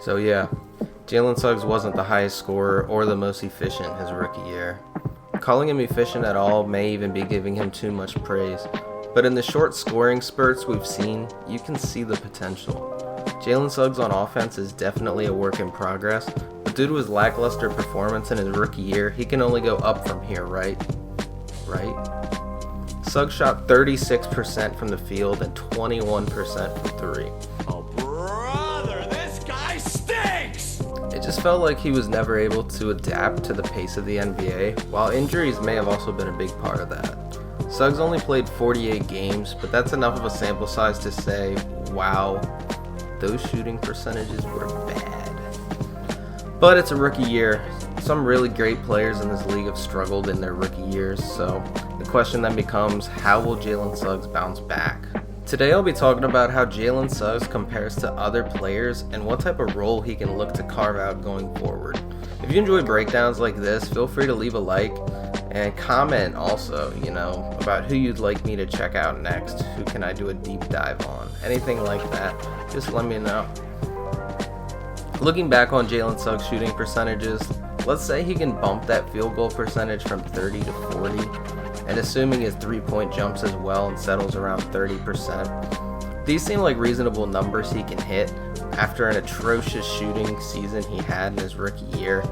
So yeah, Jalen Suggs wasn't the highest scorer or the most efficient his rookie year. Calling him efficient at all may even be giving him too much praise, but in the short scoring spurts we've seen, you can see the potential. Jalen Suggs on offense is definitely a work in progress, but due to his lackluster performance in his rookie year, he can only go up from here, right? Suggs shot 36% from the field and 21% from three. Oh, brother, this guy stinks! It just felt like he was never able to adapt to the pace of the NBA, while injuries may have also been a big part of that. Suggs only played 48 games, but that's enough of a sample size to say, wow, those shooting percentages were bad. But it's a rookie year. Some really great players in this league have struggled in their rookie years, so the question then becomes, how will Jalen Suggs bounce back? Today I'll be talking about how Jalen Suggs compares to other players and what type of role he can look to carve out going forward. If you enjoy breakdowns like this, feel free to leave a like and comment also, about who you'd like me to check out next. Who can I do a deep dive on? Anything like that, just let me know. Looking back on Jalen Suggs' shooting percentages, let's say he can bump that field goal percentage from 30 to 40, and assuming his three-point jumps as well and settles around 30%. These seem like reasonable numbers he can hit after an atrocious shooting season he had in his rookie year.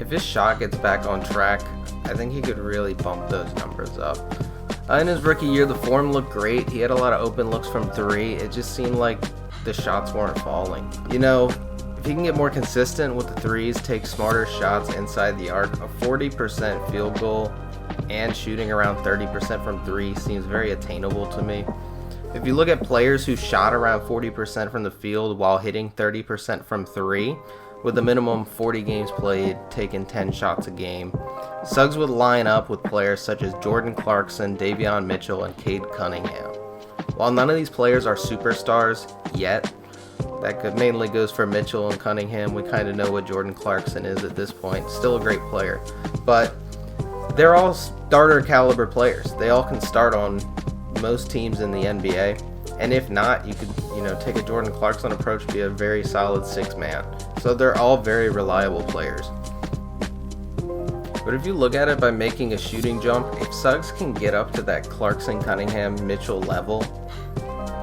If his shot gets back on track, I think he could really bump those numbers up. In his rookie year, the form looked great. He had a lot of open looks from three. It just seemed like the shots weren't falling. If he can get more consistent with the threes, take smarter shots inside the arc, a 40% field goal and shooting around 30% from three seems very attainable to me. If you look at players who shot around 40% from the field while hitting 30% from three, with a minimum 40 games played, taking 10 shots a game, Suggs would line up with players such as Jordan Clarkson, Davion Mitchell, and Cade Cunningham. While none of these players are superstars yet, mainly goes for Mitchell and Cunningham. We kind of know what Jordan Clarkson is at this point. Still a great player. But they're all starter caliber players. They all can start on most teams in the NBA. And if not, you could, take a Jordan Clarkson approach, be a very solid six-man. So they're all very reliable players. But if you look at it by making a shooting jump, if Suggs can get up to that Clarkson, Cunningham, Mitchell level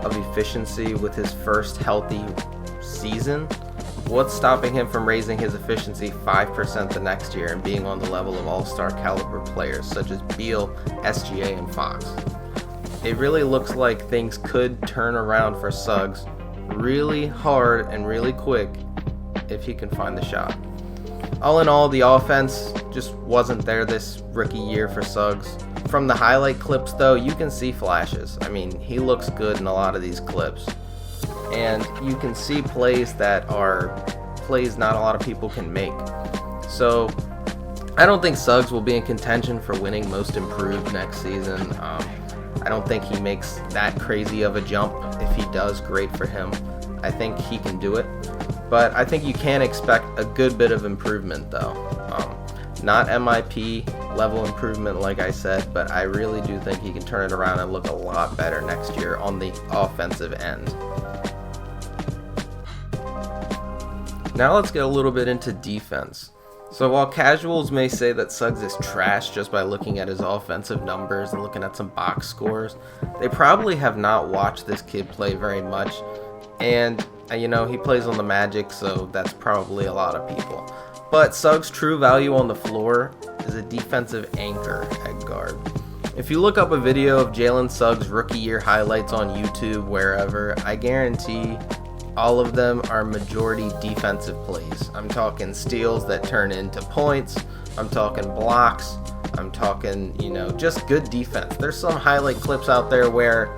of efficiency with his first healthy season, what's stopping him from raising his efficiency 5% the next year and being on the level of all-star caliber players such as Beal, SGA, and Fox? It really looks like things could turn around for Suggs really hard and really quick if he can find the shot. All in all, the offense just wasn't there this rookie year for Suggs. From the highlight clips, though, you can see flashes. He looks good in a lot of these clips. And you can see plays that are plays not a lot of people can make. So, I don't think Suggs will be in contention for winning Most Improved next season. I don't think he makes that crazy of a jump. If he does, great for him. I think he can do it. But I think you can expect a good bit of improvement, though. Not MIP level improvement, like I said, but I really do think he can turn it around and look a lot better next year on the offensive end. Now let's get a little bit into defense. So while casuals may say that Suggs is trash just by looking at his offensive numbers and looking at some box scores, they probably have not watched this kid play very much. And, he plays on the Magic, so that's probably a lot of people. But Suggs' true value on the floor is a defensive anchor at guard. If you look up a video of Jalen Suggs' rookie year highlights on YouTube, wherever, I guarantee all of them are majority defensive plays. I'm talking steals that turn into points. I'm talking blocks. I'm talking, just good defense. There's some highlight clips out there where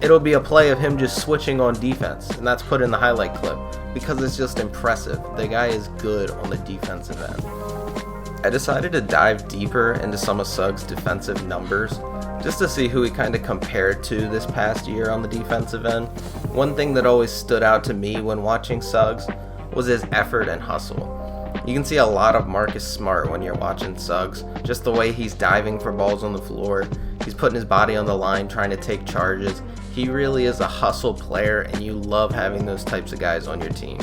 it'll be a play of him just switching on defense, and that's put in the highlight clip because it's just impressive. The guy is good on the defensive end. I decided to dive deeper into some of Suggs' defensive numbers just to see who he kind of compared to this past year on the defensive end. One thing that always stood out to me when watching Suggs was his effort and hustle. You can see a lot of Marcus Smart when you're watching Suggs, just the way he's diving for balls on the floor. He's putting his body on the line, trying to take charges. He really is a hustle player, and you love having those types of guys on your team.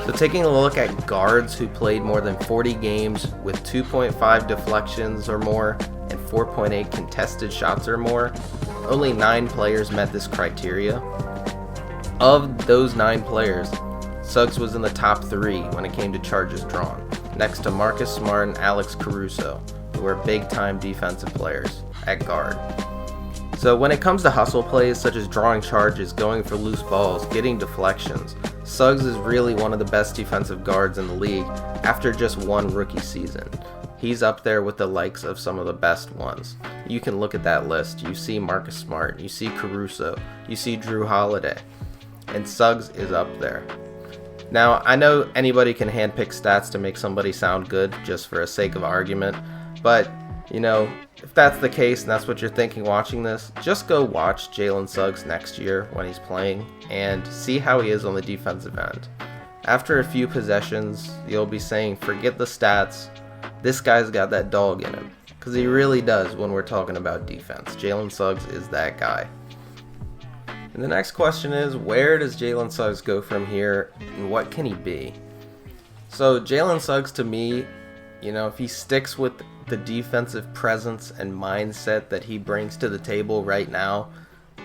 So taking a look at guards who played more than 40 games with 2.5 deflections or more and 4.8 contested shots or more, only 9 players met this criteria. Of those 9 players, Suggs was in the top 3 when it came to charges drawn, next to Marcus Smart and Alex Caruso, who are big-time defensive players at guard. So when it comes to hustle plays such as drawing charges, going for loose balls, getting deflections, Suggs is really one of the best defensive guards in the league after just one rookie season. He's up there with the likes of some of the best ones. You can look at that list. You see Marcus Smart, you see Caruso, you see Drew Holiday, and Suggs is up there. Now, I know anybody can handpick stats to make somebody sound good just for a sake of argument, but, if that's the case and that's what you're thinking watching this, just go watch Jalen Suggs next year when he's playing and see how he is on the defensive end. After a few possessions, you'll be saying, forget the stats, this guy's got that dog in him. Because he really does when we're talking about defense. Jalen Suggs is that guy. And the next question is, where does Jalen Suggs go from here and what can he be? So Jalen Suggs, to me, if he sticks with the defensive presence and mindset that he brings to the table right now,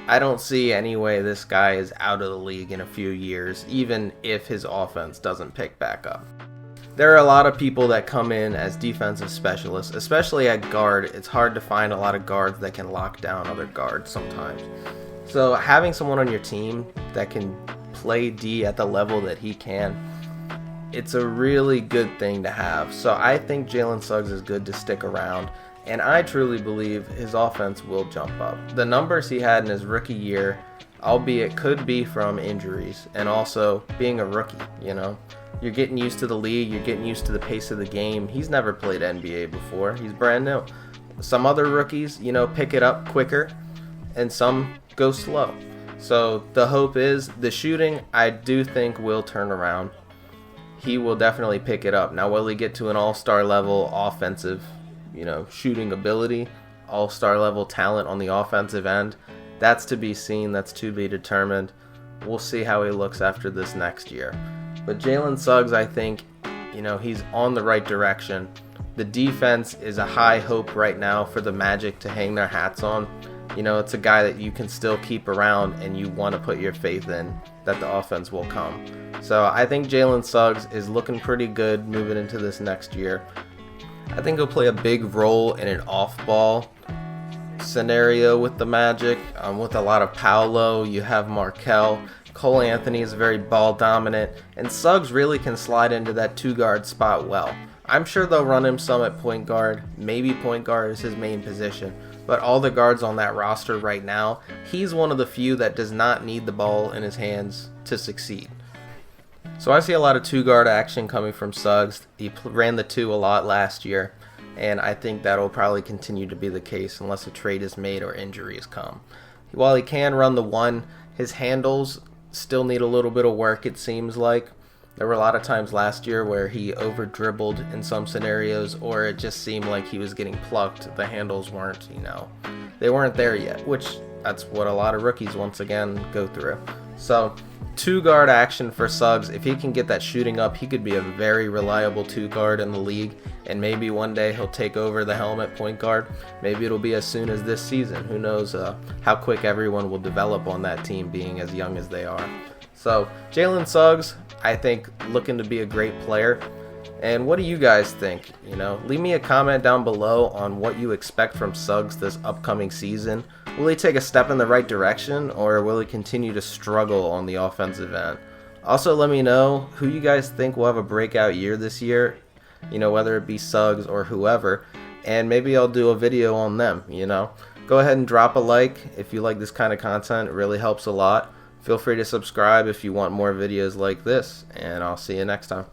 I don't see any way this guy is out of the league in a few years, even if his offense doesn't pick back up. There are a lot of people that come in as defensive specialists, especially at guard. It's hard to find a lot of guards that can lock down other guards sometimes. So having someone on your team that can play D at the level that he can, it's a really good thing to have. So I think Jalen Suggs is good to stick around, and I truly believe his offense will jump up. The numbers he had in his rookie year, albeit could be from injuries and also being a rookie, You're getting used to the league, you're getting used to the pace of the game. He's never played NBA before, he's brand new. Some other rookies, pick it up quicker, and some go slow. So the hope is the shooting, I do think, will turn around. He will definitely pick it up. Now, will he get to an all-star level offensive, shooting ability, all-star level talent on the offensive end? That's to be seen. That's to be determined. We'll see how he looks after this next year. But Jalen Suggs, I think, he's on the right direction. The defense is a high hope right now for the Magic to hang their hats on. It's a guy that you can still keep around and you want to put your faith in that the offense will come. So I think Jalen Suggs is looking pretty good moving into this next year. I think he'll play a big role in an off-ball scenario with the Magic. With a lot of Paolo, you have Markelle. Cole Anthony is very ball dominant, and Suggs really can slide into that 2-guard spot well. I'm sure they'll run him some at point guard. Maybe point guard is his main position. But all the guards on that roster right now, he's one of the few that does not need the ball in his hands to succeed. So I see a lot of 2-guard action coming from Suggs. He ran the 2 a lot last year, and I think that'll probably continue to be the case unless a trade is made or injuries come. While he can run the 1, his handles still need a little bit of work, it seems like. There were a lot of times last year where he over-dribbled in some scenarios, or it just seemed like he was getting plucked. The handles weren't, they weren't there yet, which that's what a lot of rookies, once again, go through. So 2-guard action for Suggs. If he can get that shooting up, he could be a very reliable 2-guard in the league, and maybe one day he'll take over the helm at point guard. Maybe it'll be as soon as this season. Who knows how quick everyone will develop on that team being as young as they are. So Jalen Suggs, I think, looking to be a great player. And what do you guys think? Leave me a comment down below on what you expect from Suggs this upcoming season. Will he take a step in the right direction, or will he continue to struggle on the offensive end? Also, let me know who you guys think will have a breakout year this year, whether it be Suggs or whoever, and maybe I'll do a video on them, Go ahead and drop a like if you like this kind of content. It really helps a lot. Feel free to subscribe if you want more videos like this, and I'll see you next time.